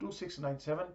2697।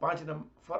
5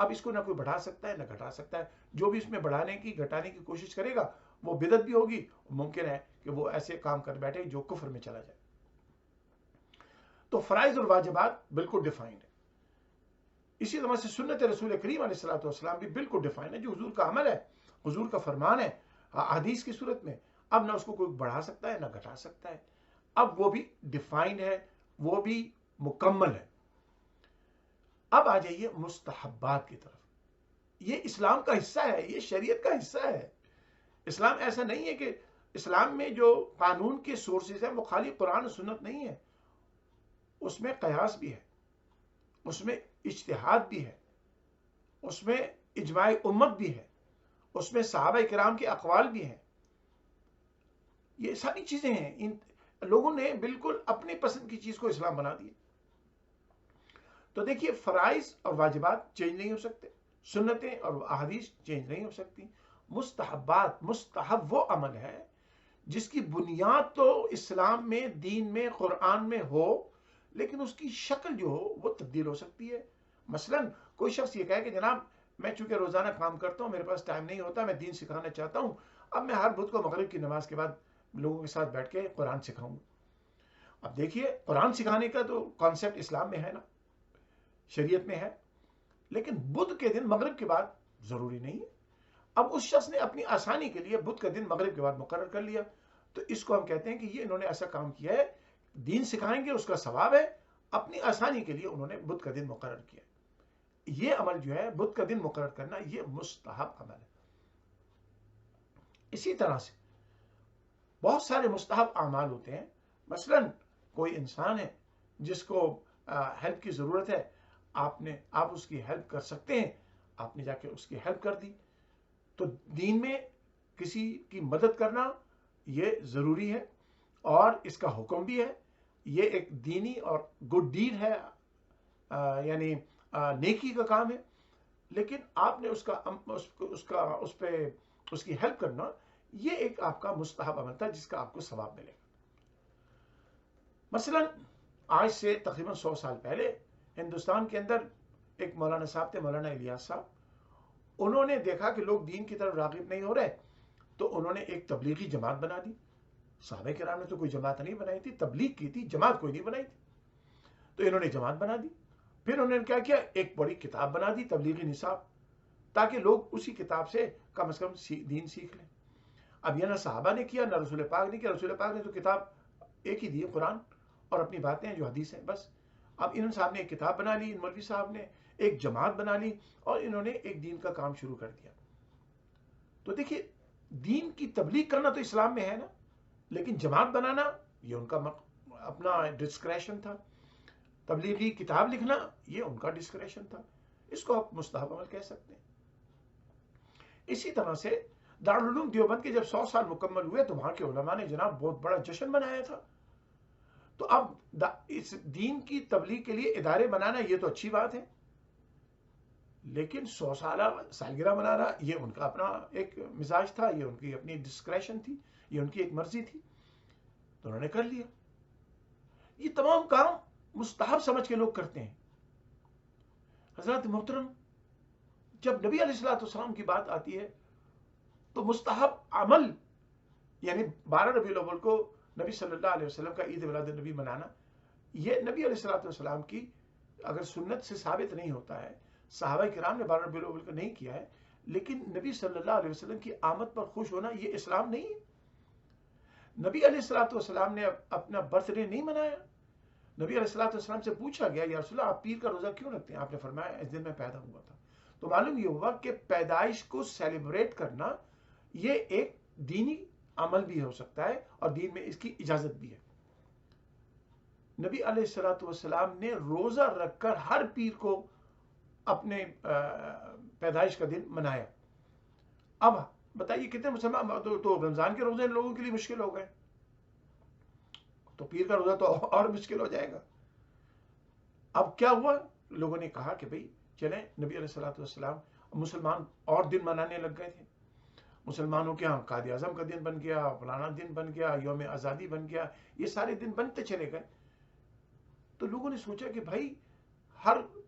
اب اس کو نہ کوئی بڑھا سکتا ہے نہ گھٹا سکتا ہے. جو بھی اس میں بڑھانے کی گھٹانے کی کوشش کرے گا وہ بدعت بھی ہوگی. ممکن ہے کہ وہ ایسے کام کر بیٹھے جو کفر میں چلا جائے. تو فرائض اور واجبات بالکل ڈیفائنڈ ہے. اسی طرح سے سنت رسول کریم علیہ الصلوۃ والسلام بھی بالکل ڈیفائن ہے. جو حضور کا عمل ہے، حضور کا فرمان ہے حدیث کی صورت میں، اب نہ اس کو کوئی بڑھا سکتا ہے نہ گھٹا سکتا ہے. اب وہ بھی ڈیفائنڈ ہے، وہ بھی مکمل ہے. اب آ جائیے مستحبات کی طرف. یہ اسلام کا حصہ ہے، یہ شریعت کا حصہ ہے. اسلام ایسا نہیں ہے کہ اسلام میں جو قانون کے سورسز ہیں وہ خالی قرآن و سنت نہیں ہے. اس میں قیاس بھی ہے، اس میں اجتہاد بھی ہے، اس میں اجماع امت بھی ہے، اس میں صحابہ کرام کے اقوال بھی ہیں. یہ ساری چیزیں ہیں. ان لوگوں نے بالکل اپنی پسند کی چیز کو اسلام بنا دیا. تو دیکھیے فرائض اور واجبات چینج نہیں ہو سکتے، سنتیں اور احادیث چینج نہیں ہو سکتی. مستحبات، مستحب وہ عمل ہے جس کی بنیاد تو اسلام میں، دین میں، قرآن میں ہو، لیکن اس کی شکل جو ہو وہ تبدیل ہو سکتی ہے. مثلا کوئی شخص یہ کہے کہ جناب میں چونکہ روزانہ کام کرتا ہوں، میرے پاس ٹائم نہیں ہوتا، میں دین سکھانا چاہتا ہوں، اب میں ہر بدھ کو مغرب کی نماز کے بعد لوگوں کے ساتھ بیٹھ کے قرآن سکھاؤں. اب دیکھیے قرآن سکھانے کا تو کانسیپٹ اسلام میں ہے نا، شریعت میں ہے، لیکن بدھ کے دن مغرب کے بعد ضروری نہیں ہے. اب اس شخص نے اپنی آسانی کے لیے بدھ کا دن مغرب کے بعد مقرر کر لیا. تو اس کو ہم کہتے ہیں کہ یہ انہوں نے ایسا کام کیا ہے، دین سکھائیں گے اس کا ثواب ہے، اپنی آسانی کے لیے انہوں نے بدھ کا دن مقرر کیا. یہ عمل جو ہے بدھ کا دن مقرر کرنا، یہ مستحب عمل ہے. اسی طرح سے بہت سارے مستحب اعمال ہوتے ہیں. مثلا کوئی انسان ہے جس کو ہیلپ کی ضرورت ہے، آپ اس کی ہیلپ کر سکتے ہیں، آپ نے جا کے اس کی ہیلپ کر دی. تو دین میں کسی کی مدد کرنا یہ ضروری ہے اور اس کا حکم بھی ہے. یہ ایک دینی اور گڈ ڈیڈ ہے، یعنی نیکی کا کام ہے. لیکن آپ نے اس کی ہیلپ کرنا، یہ ایک آپ کا مستحب عمل تھا جس کا آپ کو ثواب ملے گا. مثلا آج سے تقریباً 100 سال پہلے ہندوستان کے اندر ایک مولانا صاحب تھے، مولانا الیاس صاحب. انہوں نے دیکھا کہ لوگ دین کی طرف راغب نہیں ہو رہے، تو انہوں نے ایک تبلیغی جماعت بنا دی. صحابہ کرام نے تو کوئی جماعت نہیں بنائی تھی، تبلیغ کی تھی، جماعت کوئی نہیں بنائی تھی. تو انہوں نے جماعت بنا دی. پھر انہوں نے کیا کیا، ایک بڑی کتاب بنا دی، تبلیغی نصاب، تاکہ لوگ اسی کتاب سے کم دین سیکھ لیں. اب یہ نہ صحابہ نے کیا نہ رسول پاک نے کیا. رسول پاک نے تو کتاب ایک ہی دی، قرآن، اور اپنی باتیں جو حدیث ہیں بس. اب ان صاحب نے ایک کتاب بنا لی، ان مولوی صاحب نے ایک جماعت بنا لی، اور انہوں نے ایک دین کا کام شروع کر دیا. تو دیکھیے دین کی تبلیغ کرنا تو اسلام میں ہے نا، لیکن جماعت بنانا یہ ان کا اپنا ڈسکریشن تھا. تبلیغی کتاب لکھنا یہ ان کا ڈسکریشن تھا. اس کو آپ مستحب عمل کہہ سکتے ہیں. اسی طرح سے دارالعلوم دیوبند کے جب 100 سال مکمل ہوئے تو وہاں کے علماء نے جناب بہت بڑا جشن منایا تھا. تو اب اس دین کی تبلیغ کے لیے ادارے بنانا یہ تو اچھی بات ہے، لیکن 100 سالگرہ منانا یہ ان کا اپنا ایک مزاج تھا، یہ ان کی اپنی ڈسکریشن تھی، یہ ان کی ایک مرضی تھی. تو انہوں نے کر لیا. یہ تمام کام مستحب سمجھ کے لوگ کرتے ہیں. حضرات محترم، جب نبی علیہ الصلوۃ والسلام کی بات آتی ہے تو مستحب عمل، یعنی 12 ربیع الاول کو نبی صلی اللہ علیہ وسلم کا عید میلاد النبی منانا، یہ نبی علیہ الصلوۃ والسلام کی اگر سنت سے ثابت نہیں ہوتا ہے، صحابہ کرام نے 12 ربیع الاول کو نہیں کیا ہے، لیکن نبی صلی اللہ علیہ وسلم کی آمد پر خوش ہونا یہ اسلام نہیں ہے. نبی علیہ الصلوۃ والسلام نے اپنا برتھ ڈے نہیں منایا. نبی علیہ الصلوۃ والسلام سے پوچھا گیا، یا رسول اللہ آپ پیر کا روزہ کیوں رکھتے ہیں؟ آپ نے فرمایا اس دن میں پیدا ہوا تھا. تو معلوم یہ ہوا کہ پیدائش کو سیلیبریٹ کرنا یہ ایک دینی عمل بھی ہو سکتا ہے اور دین میں اس کی اجازت بھی ہے. نبی علیہ الصلوۃ والسلام نے روزہ رکھ کر ہر پیر کو اپنے پیدائش کا دن منایا. اب بتائیے کتنے مسلمان تو رمضان کے روزے لوگوں کے لیے مشکل ہو گئے، تو پیر کا روزہ تو اور مشکل ہو جائے گا. اب کیا ہوا، لوگوں نے کہا کہ بھئی چلیں نبی علیہ الصلوۃ والسلام، مسلمان اور دن منانے لگ گئے تھے. مسلمانوں کے ہاں قائد اعظم کا دن بن گیا، فلانا دن بن گیا، یوم آزادی بن گیا، یہ سارے دن بنتے چلے گئے. تو لوگوں نے سوچا کہ بھائی ہر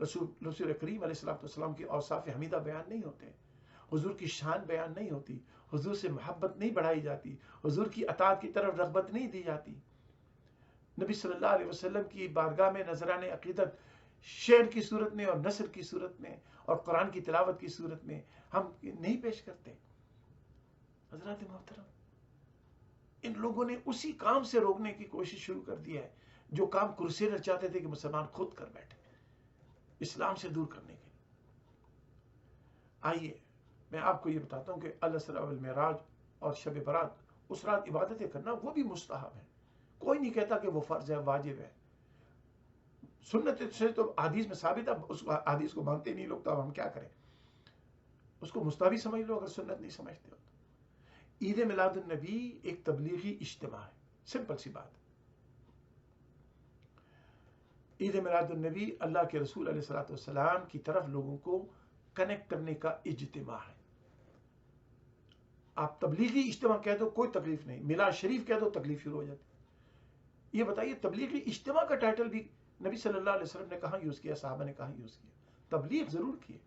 رسول کریم علیہ السلام کی اوصاف حمیدہ بیان نہیں ہوتے، حضور کی شان بیان نہیں ہوتی، حضور سے محبت نہیں بڑھائی جاتی، حضور کی اطاعت کی طرف رغبت نہیں دی جاتی. نبی صلی اللہ علیہ وسلم کی بارگاہ میں نذران عقیدت شعر کی صورت میں اور نثر کی صورت میں اور قرآن کی تلاوت کی صورت میں ہم نہیں پیش کرتے. حضرات محترم، ان لوگوں نے اسی کام سے روکنے کی کوشش شروع کر دی ہے جو کام کروسیڈر چاہتے تھے کہ مسلمان خود کر بیٹھے، اسلام سے دور کرنے کے لیے. آئیے میں آپ کو یہ بتاتا ہوں کہ الاسراء والمعراج اور شب برات، اس رات عبادتیں کرنا وہ بھی مستحب ہے. کوئی نہیں کہتا کہ وہ فرض ہے، واجب ہے. سنت سے تو حدیث میں ثابت ہے، اس حدیث کو مانتے نہیں لوگ، تو اب ہم کیا کریں؟ اس کو مستحب ہی سمجھ لو اگر سنت نہیں سمجھتے ہو. عید میلاد النبی ایک تبلیغی اجتماع ہے، سمپل سی بات. عید میلاد النبی اللہ کے رسول علیہ الصلوۃ والسلام کی طرف لوگوں کو کنیکٹ کرنے کا اجتماع ہے. آپ تبلیغی اجتماع کہہ دو کوئی تکلیف نہیں، میلاد شریف کہہ دو تکلیف شروع ہو جاتی. یہ بتائیے تبلیغی اجتماع کا ٹائٹل بھی نبی صلی اللہ علیہ وسلم نے کہاں یوز کیا، صحابہ نے کہاں یوز کیا؟ تبلیغ ضرور کیے.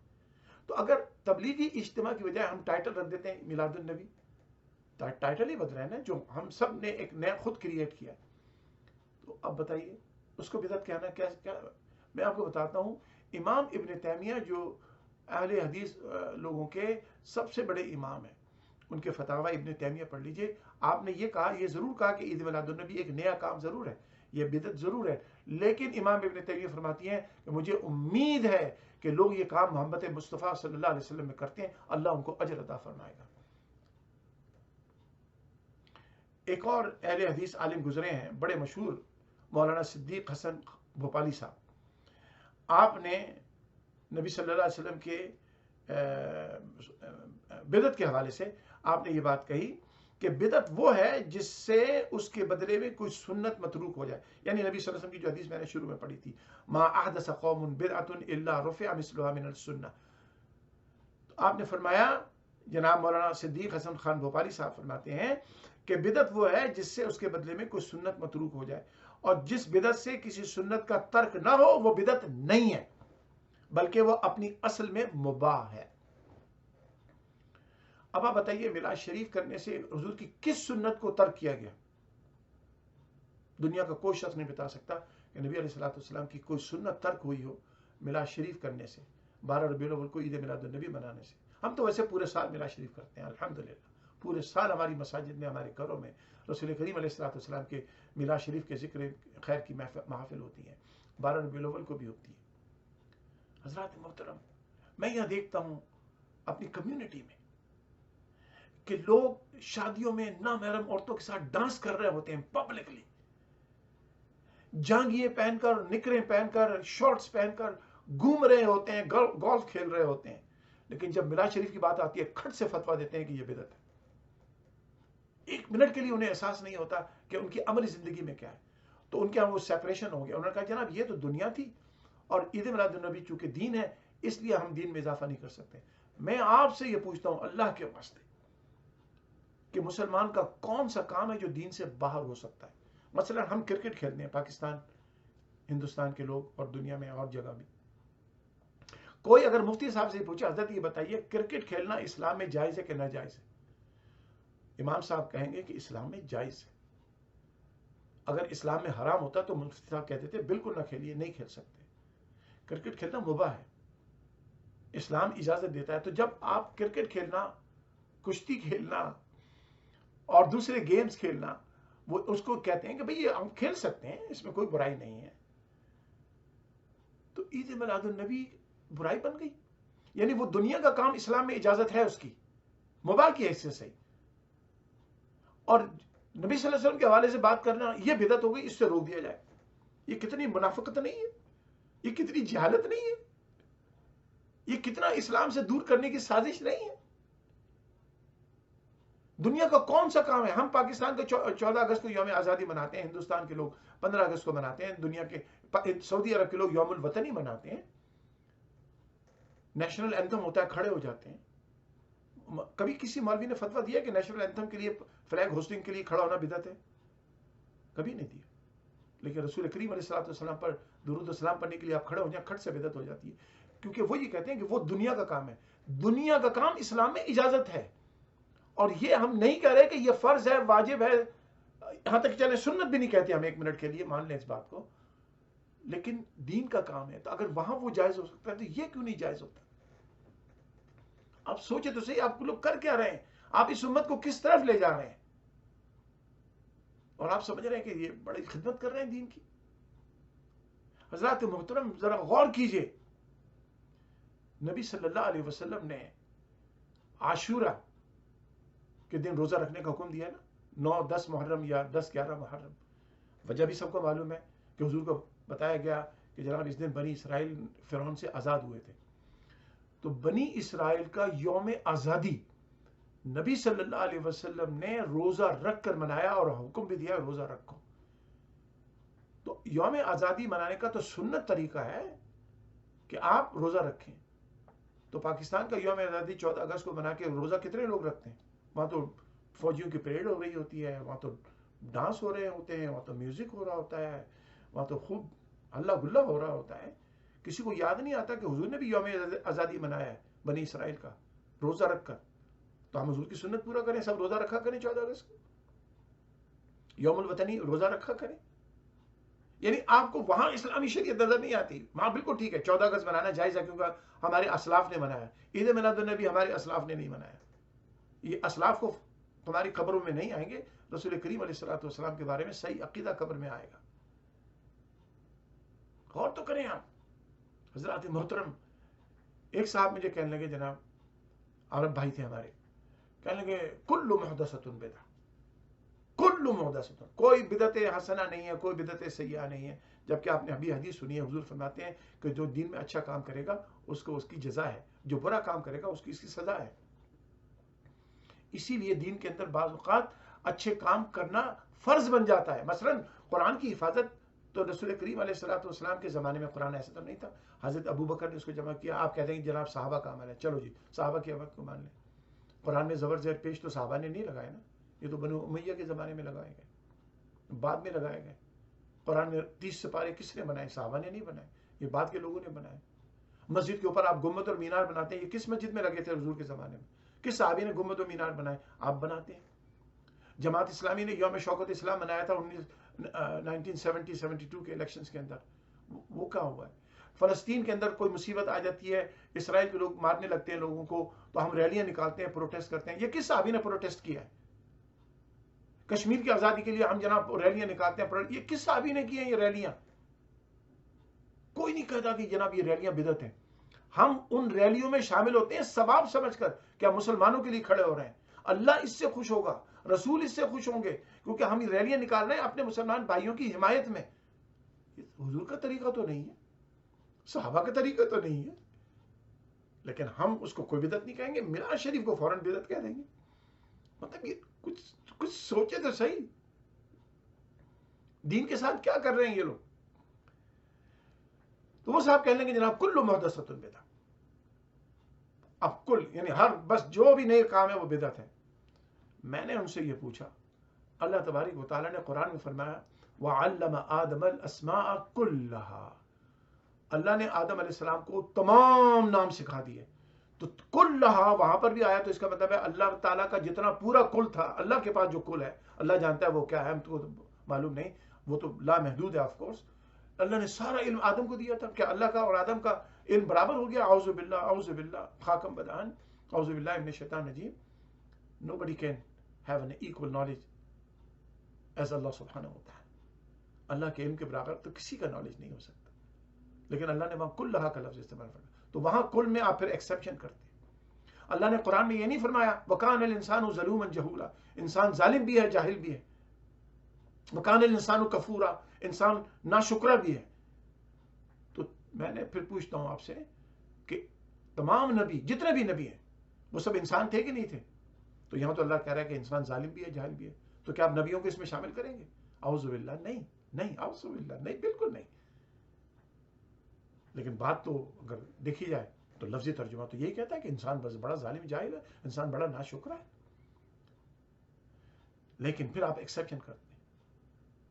تو اگر تبلیغی اجتماع کی بجائے ہم ٹائٹل رکھ دیتے ہیں میلاد النبی، ٹائٹل ہی بدل رہے ہیں نا، جو ہم سب نے ایک نیا خود کریٹ کیا. تو اب بتائیے اس کو بدعت کہنا کیا؟ میں آپ کو بتاتا ہوں، امام ابن تیمیہ جو اہل حدیث لوگوں کے سب سے بڑے امام ہیں، ان کے فتاوی ابن تیمیہ پڑھ لیجئے. آپ نے یہ کہا، یہ ضرور کہا کہ عید میلاد النبی ایک نیا کام ضرور ہے، یہ بدعت ضرور ہے، لیکن امام ابن تیمیہ فرماتی ہیں کہ مجھے امید ہے کہ لوگ یہ کام محمد مصطفیٰ صلی اللہ علیہ وسلم میں کرتے ہیں، اللہ ان کو اجر عطا فرمائے گا. ایک اور اہل حدیث عالم گزرے ہیں بڑے مشہور، مولانا صدیق حسن بھوپالی صاحب. آپ نے نبی صلی اللہ علیہ وسلم کے بدعت کے حوالے سے آپ نے یہ بات کہی کہ بدعت وہ ہے جس سے اس کے بدلے میں کوئی سنت متروک ہو جائے. یعنی نبی صلی اللہ علیہ وسلم کی جو حدیث میں نے شروع میں پڑھی تھی، ما احدث قوم بدعۃ الا رفع مثلها من السنہ. آپ نے فرمایا، جناب مولانا صدیق حسن خان بھوپالی صاحب فرماتے ہیں کہ بدعت وہ ہے جس سے اس کے بدلے میں کوئی سنت متروک ہو جائے، اور جس بدعت سے کسی سنت کا ترک نہ ہو وہ بدعت نہیں ہے، بلکہ وہ اپنی اصل میں مباح ہے. اب آپ بتائیے میلاد شریف کرنے سے حضور کی کس سنت کو ترک کیا گیا؟ دنیا کا کوئی شخص نہیں بتا سکتا کہ نبی علیہ السلام کی کوئی سنت ترک ہوئی ہو میلاد شریف کرنے سے، 12 ربیع الاول کو عید میلاد النبی منانے سے. ہم تو ویسے پورے سال میلاد شریف کرتے ہیں الحمدللہ، پورے سال ہماری مساجد میں، ہمارے گھروں میں رسول کریم علیہ السلام کے میلاد شریف کے ذکر خیر کی محافل ہوتی ہیں، 12 ربیع الاول کو بھی ہوتی ہے. حضرات محترم، میں یہاں دیکھتا ہوں اپنی کمیونٹی میں کہ لوگ شادیوں میں نامحرم عورتوں کے ساتھ ڈانس کر رہے ہوتے ہیں پبلکلی، جانگیے پہن کر، نکریں پہن کر، شارٹس پہن کر گھوم رہے ہوتے ہیں، گولف کھیل رہے ہوتے ہیں. لیکن جب میلاد شریف کی بات آتی ہے کھٹ سے فتویٰ دیتے ہیں کہ یہ بدعت ہے. ایک منٹ کے لیے انہیں احساس نہیں ہوتا کہ ان کی عملی زندگی میں کیا ہے. تو ان کے یہاں وہ سیپریشن ہو گیا. انہوں نے کہا جناب یہ تو دنیا تھی، اور عید میلاد النبی چونکہ دین ہے اس لیے ہم دین میں اضافہ نہیں کر سکتے. میں آپ سے یہ پوچھتا ہوں اللہ کے واسطے کہ مسلمان کا کون سا کام ہے جو دین سے باہر ہو سکتا ہے؟ مثلا ہم کرکٹ کھیلتے ہیں، پاکستان، ہندوستان کے لوگ اور دنیا میں اور جگہ بھی. کوئی اگر مفتی صاحب سے پوچھے حضرت یہ بتائیے کرکٹ کھیلنا اسلام میں جائز ہے کہ ناجائز ہے؟ امام صاحب کہیں گے کہ اسلام میں جائز ہے. اگر اسلام میں حرام ہوتا تو مفتی صاحب کہتے تھے بالکل نہ کھیلیے، نہیں کھیل سکتے. کرکٹ کھیلنا مباح ہے، اسلام اجازت دیتا ہے. تو جب آپ کرکٹ کھیلنا، کشتی کھیلنا اور دوسرے گیمز کھیلنا، وہ اس کو کہتے ہیں کہ بھئی یہ ہم کھیل سکتے ہیں، اس میں کوئی برائی نہیں ہے. تو عید میلاد النبی برائی بن گئی؟ یعنی وہ دنیا کا کام اسلام میں اجازت ہے اس کی، مباح کی حیثیت سے، اور نبی صلی اللہ علیہ وسلم کے حوالے سے بات کرنا یہ بدعت ہو گئی، اس سے روک دیا جائے. یہ کتنی منافقت نہیں ہے؟ یہ کتنی جہالت نہیں ہے؟ یہ کتنا اسلام سے دور کرنے کی سازش نہیں ہے؟ دنیا کا کون سا کام ہے؟ ہم پاکستان کا 14 اگست کو یوم آزادی مناتے ہیں، ہندوستان کے لوگ 15 اگست کو مناتے ہیں، دنیا کے سعودی عرب کے لوگ یوم الوطن ہی مناتے ہیں، نیشنل اینتھم ہوتا ہے کھڑے ہو جاتے ہیں. کبھی کسی مولوی نے فتویٰ دیا کہ نیشنل اینتھم کے لیے، فلیگ ہوسٹنگ کے لیے کھڑا ہونا بدعت ہے؟ کبھی نہیں دیا. لیکن رسول کریم علیہ السلام پر درود و سلام پڑھنے کے لیے آپ کھڑے ہو جائیں، کھٹ سے بدعت ہو جاتی ہے، کیونکہ وہ یہ کہتے ہیں کہ وہ دنیا کا کام ہے. دنیا کا کام اسلام میں اجازت ہے، اور یہ ہم نہیں کہہ رہے کہ یہ فرض ہے، واجب ہے، یہاں تک چلے سنت بھی نہیں کہتے ہم، ایک منٹ کے لیے مان لیں اس بات کو، لیکن دین کا کام ہے. تو اگر وہاں وہ جائز ہو سکتا ہے تو یہ کیوں نہیں جائز ہوتا؟ آپ سوچے تو صحیح، آپ لوگ کر کیا رہے ہیں؟ آپ اس امت کو کس طرف لے جا رہے ہیں؟ اور آپ سمجھ رہے ہیں کہ یہ بڑی خدمت کر رہے ہیں دین کی. حضرات محترم ذرا غور کیجئے، نبی صلی اللہ علیہ وسلم نے عاشورہ کے دن روزہ رکھنے کا حکم دیا نا، 9-10 محرم یا 10-11 محرم. وجہ بھی سب کو معلوم ہے کہ حضور کو بتایا گیا کہ جناب اس دن بنی اسرائیل فرعون سے آزاد ہوئے تھے. تو بنی اسرائیل کا یوم آزادی نبی صلی اللہ علیہ وسلم نے روزہ رکھ کر منایا، اور حکم بھی دیا روزہ رکھو. تو یوم آزادی منانے کا تو سنت طریقہ ہے کہ آپ روزہ رکھیں. تو پاکستان کا یوم آزادی 14 اگست کو منا کے روزہ کتنے لوگ رکھتے ہیں؟ وہاں تو فوجیوں کی پریڈ ہو رہی ہوتی ہے، وہاں تو ڈانس ہو رہے ہوتے ہیں، وہاں تو میوزک ہو رہا ہوتا ہے، وہاں تو خوب ہلا گلا ہو رہا ہوتا ہے. کسی کو یاد نہیں آتا کہ حضور نے بھی یوم آزادی منایا ہے بنی اسرائیل کا روزہ رکھ کر. تو ہم حضور کی سنت پورا کریں، سب روزہ رکھا کریں 14 اگست کو، یوم الوطنی روزہ رکھا کریں. یعنی آپ کو وہاں اسلامی شریعت نظر نہیں آتی. وہاں بالکل ٹھیک ہے 14 اگست منانا جائز ہے، کیونکہ ہمارے اسلاف نے منایا. عید میلاد النبی ہمارے اسلاف نے نہیں منایا. یہ اسلاف کو تمہاری قبروں میں نہیں آئیں گے. رسول کریم علیہ السلام کے بارے میں صحیح عقیدہ قبر میں آئے گا. غور تو کریں آپ. حضرات محترم، ایک صاحب مجھے کہنے لگے، جناب عرب بھائی تھے ہمارے، کہنے لگے کل محدثۃ بدعہ، کل محدثۃ، کوئی بدعت حسنہ نہیں ہے، کوئی بدعت سیئہ نہیں ہے. جبکہ آپ نے ابھی حدیث سنی ہے، حضور فرماتے ہیں کہ جو دین میں اچھا کام کرے گا اس کو اس کی جزا ہے، جو برا کام کرے گا اس کی سزا ہے. اسی لیے دین کے اندر بعض اوقات اچھے کام کرنا فرض بن جاتا ہے. مثلا قرآن کی حفاظت تو رسول کریم علیہ السلام کے زمانے میں قرآن ایسا تو نہیں تھا. حضرت ابو بکر نے اس کو جمع کیا. آپ کہتے ہیں کہ جناب صحابہ کا عمل ہے، چلو جی صحابہ کی عمل کو مان لیں. قرآن میں زبر زیر پیش تو صحابہ نے نہیں لگائے نا، یہ تو بنو امیہ کے زمانے میں لگائے گئے، بعد میں لگائے گئے. قرآن میں 30 سپارے کس نے بنائے؟ صحابہ نے نہیں بنائے، یہ بعد کے لوگوں نے بنائے. مسجد کے اوپر آپ گنبد اور مینار بناتے ہیں، یہ کس مسجد میں لگے تھے حضور کے زمانے میں؟ کس صحابی نے گنبد و مینار بنائے؟ آپ بناتے ہیں. جماعت اسلامی نے یوم شوکت اسلام منایا تھا 1972 کے الیکشنز کے اندر، وہ کہاں ہوا ہے؟ فلسطین کے اندر کوئی مصیبت آ جاتی ہے، اسرائیل کے لوگ مارنے لگتے ہیں لوگوں کو، تو ہم ریلیاں نکالتے ہیں، پروٹیسٹ کرتے ہیں. یہ کس صحابی نے پروٹیسٹ کیا ہے؟ کشمیر کی آزادی کے لیے ہم جناب ریلیاں نکالتے ہیں، یہ کس صحابی نے کی ہیں یہ ریلیاں؟ کوئی نہیں کہتا کہ جناب یہ ریلیاں بدعت ہیں. ہم ان ریلیوں میں شامل ہوتے ہیں ثواب سمجھ کر، کیا مسلمانوں کے لیے کھڑے ہو رہے ہیں. اللہ اس سے خوش ہوگا، رسول اس سے خوش ہوں گے، کیونکہ ہم ریلیاں نکال رہے ہیں اپنے مسلمان بھائیوں کی حمایت میں. حضور کا طریقہ تو نہیں ہے، صحابہ کا طریقہ تو نہیں ہے، لیکن ہم اس کو کوئی بدعت نہیں کہیں گے. میراث شریف کو فوراً بدعت کہہ دیں گے. مطلب یہ کچھ سوچے تو صحیح، دین کے ساتھ کیا کر رہے ہیں یہ لوگ. تو وہ صاحب کہنے لگے جناب کل محدثۃ بدعہ. اب کل یعنی ہر، بس جو بھی نئے کام ہے وہ بدعت ہے. میں نے ان سے یہ پوچھا، اللہ تبارک و تعالیٰ نے قرآن میں فرمایا وَعَلَّمَ آدَمَ الْأَسْمَاءَ كُلَّهَا، اللہ نے آدم علیہ السلام کو تمام نام سکھا دیے. تو کلھا وہاں پر بھی آیا، تو اس کا مطلب ہے اللہ تعالیٰ کا جتنا پورا کل تھا، اللہ کے پاس جو کل ہے، اللہ جانتا ہے وہ کیا ہے، ہم تو معلوم نہیں، وہ تو لا محدود ہے. آف کورس اللہ نے سارا علم آدم کو دیا تھا. کیا اللہ کا اور آدم کا علم برابر ہو گیا؟ اعوذ باللہ، اعوذ باللہ، خاکم بدان، اعوذ باللہ من الشیطان الرجیم. Nobody can have an equal knowledge as Allah subhanahu wa ta'ala. اللہ کے علم کے برابر تو کسی کا نالج نہیں ہو سکتا. لیکن اللہ نے وہاں کلھا کا لفظ استعمال فرمایا، تو وہاں کل میں آپ پھر ایکسیپشن کرتے ہیں. اللہ نے قرآن میں یہ نہیں فرمایا وَكَانَ الْإِنسَانُ ظَلُومًا جَهُولًا، انسان ظالم بھی ہے، جاہل بھی ہے. وَكَانَ الْإِنسَانُ كَفُورًا، انسان ناشکرا بھی ہے. تو میں نے پھر پوچھتا ہوں آپ سے کہ تمام نبی، جتنے بھی نبی ہیں، وہ سب انسان تھے کہ نہیں تھے؟ تو یہاں تو اللہ کہہ رہا ہے کہ انسان ظالم بھی ہے، جاہل بھی ہے. تو کیا آپ نبیوں کو اس میں شامل کریں گے؟ اعوذ باللہ، نہیں نہیں، اعوذ باللہ نہیں، بالکل نہیں. لیکن بات تو اگر دیکھی جائے تو لفظی ترجمہ تو یہی کہتا ہے کہ انسان بس بڑا ظالم جاہل ہے، انسان بڑا ناشکرا ہے. لیکن پھر آپ ایکسیپشن کرتے ہیں.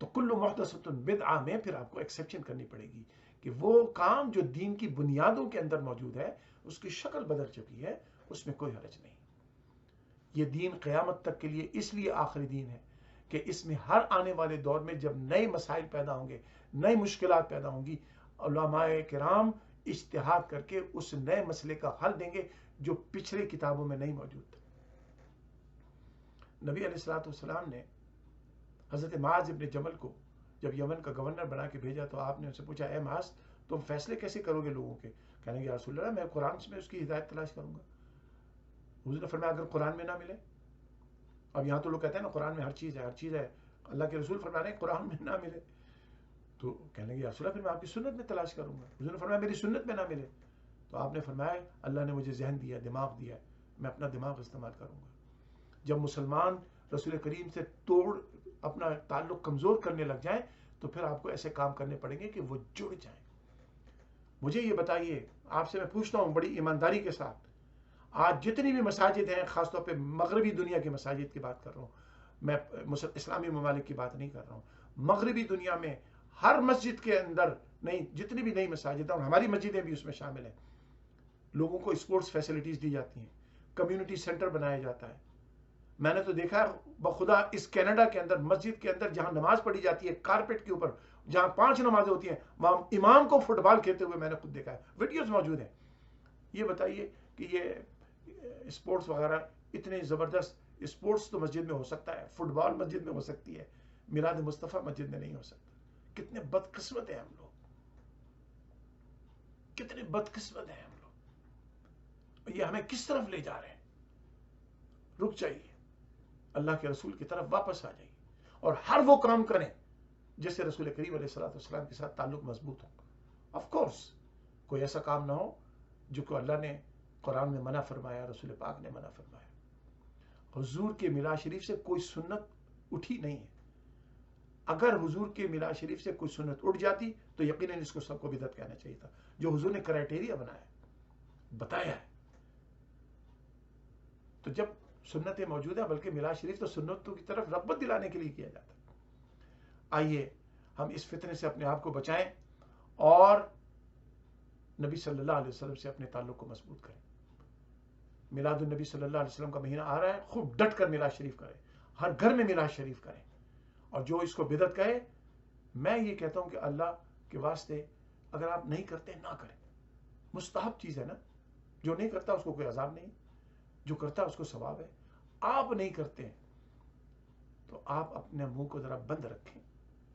تو کل محدثۃ بدعہ میں پھر آپ کو ایکسیپشن کرنی پڑے گی کہ وہ کام جو دین کی بنیادوں کے اندر موجود ہے اس کی شکل بدل چکی ہے، اس میں کوئی حرج نہیں۔ یہ دین قیامت تک کے لیے اس لیے آخری دین ہے کہ اس میں ہر آنے والے دور میں جب نئے مسائل پیدا ہوں گے، نئی مشکلات پیدا ہوں گی، علماء کرام اجتہاد کر کے اس نئے مسئلے کا حل دیں گے جو پچھلے کتابوں میں نہیں موجود تھا۔ نبی علیہ السلام نے حضرت معاذ ابن جبل کو جب یمن کا گورنر بنا کے بھیجا تو آپ نے ان سے پوچھا، اے معاذ تم فیصلے کیسے کرو گے لوگوں کے؟ کہنے کہ رسول اللہ میں قرآن میں اس کی ہدایت تلاش کروں گا۔ حضور نے فرمایا اگر قرآن میں نہ ملے، اب یہاں تو لوگ کہتے ہیں نا قرآن میں ہر چیز ہے، ہر چیز ہے، اللہ کے رسول فرما رہے ہیں قرآن میں نہ ملے تو کہنے کہ رسول اللہ پھر میں آپ کی سنت میں تلاش کروں گا۔ حضور نے فرمایا میری سنت میں نہ ملے تو آپ نے فرمایا اللہ نے مجھے ذہن دیا، دماغ دیا، میں اپنا دماغ استعمال کروں گا۔ جب مسلمان رسول کریم سے اپنا تعلق کمزور کرنے لگ جائیں تو پھر آپ کو ایسے کام کرنے پڑیں گے کہ وہ جڑ جائیں۔ مجھے یہ بتائیے، آپ سے میں پوچھتا ہوں بڑی ایمانداری کے ساتھ، آج جتنی بھی مساجد ہیں، خاص طور پہ مغربی دنیا کی مساجد کی بات کر رہا ہوں، میں اسلامی ممالک کی بات نہیں کر رہا ہوں، مغربی دنیا میں ہر مسجد کے اندر جتنی بھی نئی مساجد ہیں اور ہماری مسجدیں بھی اس میں شامل ہیں، لوگوں کو اسپورٹس فیسلٹیز دی جاتی ہیں، کمیونٹی سینٹر بنایا جاتا ہے۔ میں نے تو دیکھا ہے بخدا اس کینیڈا کے اندر مسجد کے اندر جہاں نماز پڑھی جاتی ہے کارپیٹ کے اوپر، جہاں 5 نمازیں ہوتی ہیں، وہاں امام کو فٹ بال کھیلتے ہوئے میں نے خود دیکھا ہے، ویڈیوز موجود ہیں۔ یہ بتائیے کہ یہ اسپورٹس وغیرہ اتنے زبردست، اسپورٹس تو مسجد میں ہو سکتا ہے، فٹ بال مسجد میں ہو سکتی ہے، میلاد مصطفیٰ مسجد میں نہیں ہو سکتا۔ کتنے بدقسمت ہیں ہم لوگ، کتنے بدقسمت ہیں ہم لوگ، یہ ہمیں کس طرف لے جا رہے ہیں؟ رک جائیے، اللہ کے رسول کی طرف واپس آ جائیے اور ہر وہ کام کریں جس سے رسول کریم علیہ السلام کے ساتھ تعلق مضبوط ہو۔ آف کورس کوئی ایسا کام نہ ہو جو کہ اللہ نے قرآن میں منع فرمایا، رسول پاک نے منع فرمایا۔ حضور کے میلاد شریف سے کوئی سنت اٹھی نہیں ہے۔ اگر حضور کے میلاد شریف سے کوئی سنت اٹھ جاتی تو یقیناً اس کو سب کو بدعت کہنا چاہیے تھا۔ جو حضور نے کرائٹیریا بنایا، بتایا ہے، تو جب سنتیں موجود ہیں، بلکہ میلاد شریف تو سنتوں کی طرف رغبت دلانے کے لیے کیا جاتا ہے۔ آئیے ہم اس فتنے سے اپنے آپ کو بچائیں اور نبی صلی اللہ علیہ وسلم سے اپنے تعلق کو مضبوط کریں۔ میلاد النبی صلی اللہ علیہ وسلم کا مہینہ آ رہا ہے، خوب ڈٹ کر میلاد شریف کریں، ہر گھر میں میلاد شریف کریں، اور جو اس کو بدعت کہے، میں یہ کہتا ہوں کہ اللہ کے واسطے اگر آپ نہیں کرتے نہ کریں، مستحب چیز ہے نا، جو نہیں کرتا اس کو کوئی عذاب نہیں، جو کرتا اس کو ثواب ہے۔ آپ نہیں کرتے تو آپ اپنے منہ کو ذرا بند رکھیں،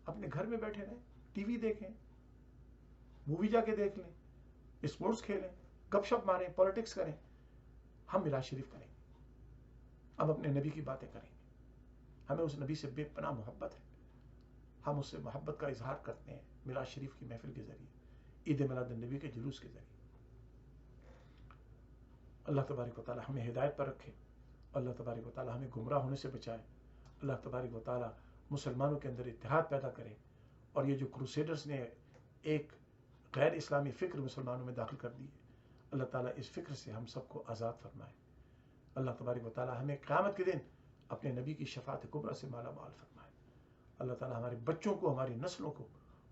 اپنے گھر میں بیٹھے رہیں، ٹی وی دیکھیں، مووی جا کے دیکھ لیں، اسپورٹس کھیلیں، گپ شپ ماریں، پالیٹکس کریں، ہم میلاد شریف کریں گے، ہم اپنے نبی کی باتیں کریں گے۔ ہمیں اس نبی سے بے پناہ محبت ہے، ہم اس سے محبت کا اظہار کرتے ہیں میلاد شریف کی محفل کے ذریعے، عید میلاد النبی کے جلوس کے ذریعے۔ اللہ تبارک و تعالی ہمیں ہدایت پر رکھے، اللہ تبارک و تعالی ہمیں گمراہ ہونے سے بچائے، اللہ تبارک و تعالی مسلمانوں کے اندر اتحاد پیدا کرے، اور یہ جو کروسیڈرز نے ایک غیر اسلامی فکر مسلمانوں میں داخل کر دی ہے، اللہ تعالیٰ اس فکر سے ہم سب کو آزاد فرمائے۔ اللہ تبارک و تعالیٰ ہمیں قیامت کے دن اپنے نبی کی شفاعت کبریٰ سے مالا مال فرمائے۔ اللہ تعالیٰ ہمارے بچوں کو، ہماری نسلوں کو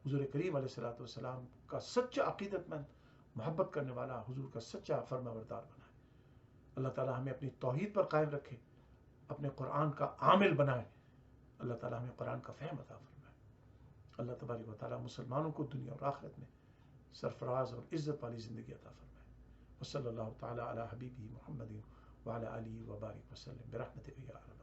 حضور کریم علیہ السلام کا سچا عقیدت مند، محبت کرنے والا، حضور کا سچا فرما بردار بنائے۔ اللہ تعالیٰ ہمیں اپنی توحید پر قائم رکھے، اپنے قرآن کا عامل بنائے۔ اللہ تعالیٰ ہمیں قرآن کا فہم عطا فرمائے۔ اللہ تبارک و تعالیٰ مسلمانوں کو دنیا اور آخرت میں سرفراز اور عزت والی زندگی عطا فرمائے۔ وصلی اللہ تعالیٰ علی حبیبہ محمد وعلی آلہ وبارک وسلم برحمتک یا رب۔